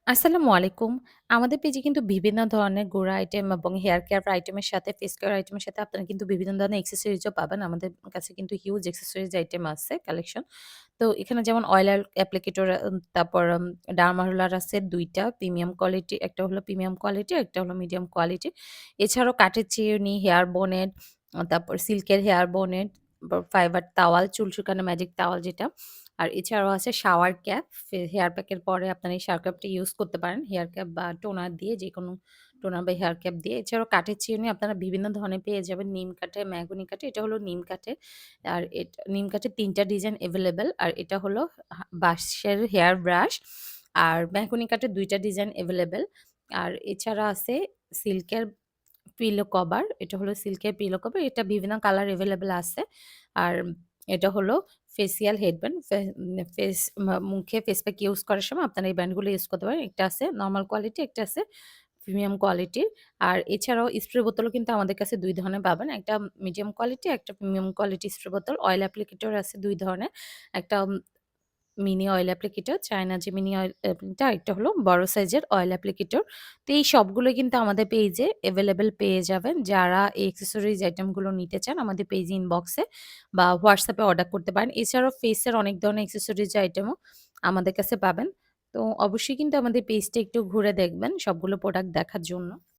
আসসালামু আলাইকুম। আমাদের পেজে কিন্তু বিভিন্ন ধরনের গোড়া আইটেম এবং হেয়ার কেয়ার আইটেমের সাথে ফেস কেয়ার আইটেমের সাথে আপনারা কিন্তু বিভিন্ন ধরনের অ্যাক্সেসরিজও পাবেন। আমাদের কাছে কিন্তু হিউজ অ্যাক্সেসরিজ আইটেম আছে কালেকশন। তো এখানে যেমন অয়েল অ্যাপ্লিকেটর তারপর ডার্মা রোলার আছে ২ টা প্রিমিয়াম কোয়ালিটি, একটা হলো প্রিমিয়াম কোয়ালিটি, একটা হলো মিডিয়াম কোয়ালিটি। এছাড়াও কাঠের চিরুনি, হেয়ার বোনেট, তারপর সিল্কের হেয়ার বোনেট, ফাইবার টাওয়াল, চুল শুকানোর ম্যাজিক টাওয়াল যেটা। আর এছাড়াও আছে শাওয়ার ক্যাপ। হেয়ার প্যাকের পরে আপনারা এই শাওয়ার ক্যাপটা ইউজ করতে পারেন। হেয়ার ক্যাপ বা টোনার দিয়ে যেকোনো টোনার বা হেয়ার ক্যাপ দিয়ে। এছাড়াও কাঠের চিরুনি আপনারা বিভিন্ন ধরনের পেয়ে যাবেন। নিম কাঠে, মেহগনি কাঠে। এটা হলো নিম কাঠে। আর নিম কাঠের ৩ টা ডিজাইন এভেইলেবল। আর এটা হলো বাঁশের হেয়ার ব্রাশ। আর মেহগনি কাঠের ২ টা ডিজাইন এভেইলেবল। আর এছাড়া আছে সিল্কের পিলো কভার। এটা হলো সিল্কের পিলো কভার। এটা বিভিন্ন কালার এভেইলেবল আছে। আর এটা হলো ফেসিয়াল হেডব্যান্ড। মুখে ফেস প্যাক ইউজ করার সময় আপনারা এই ব্যান্ডগুলো ইউজ করতে পারেন। একটা আছে নরমাল কোয়ালিটি, একটা আছে প্রিমিয়াম কোয়ালিটির। আর এছাড়াও স্প্রে বোতলও কিন্তু আমাদের কাছে ২ ধরনের পাবেন। একটা মিডিয়াম কোয়ালিটি, একটা প্রিমিয়াম কোয়ালিটি স্প্রে বোতল। অয়েল অ্যাপ্লিকেটর আছে ২ ধরনের। একটা মিনি অয়েল অ্যাপ্লিকেটর, চায়না যে মিনি অয়েল অ্যাপ্লিকেটর, আরেকটা হলো বড় সাইজের অয়েল অ্যাপ্লিকেটর। তো এই সবগুলো কিন্তু আমাদের পেজে এভেইলেবল পেয়ে যাবেন। যারা এই অ্যাক্সেসরিজ আইটেমগুলো নিতে চান আমাদের পেজ ইনবক্সে বা WhatsApp এ অর্ডার করতে পারেন। এছাড়াও ফেসের অনেক ধরনের অ্যাক্সেসরিজ আইটেমও আমাদের কাছে পাবেন। তো অবশ্যই কিন্তু আমাদের পেজটা একটু ঘুরে দেখবেন সবগুলো প্রোডাক্ট দেখার জন্য।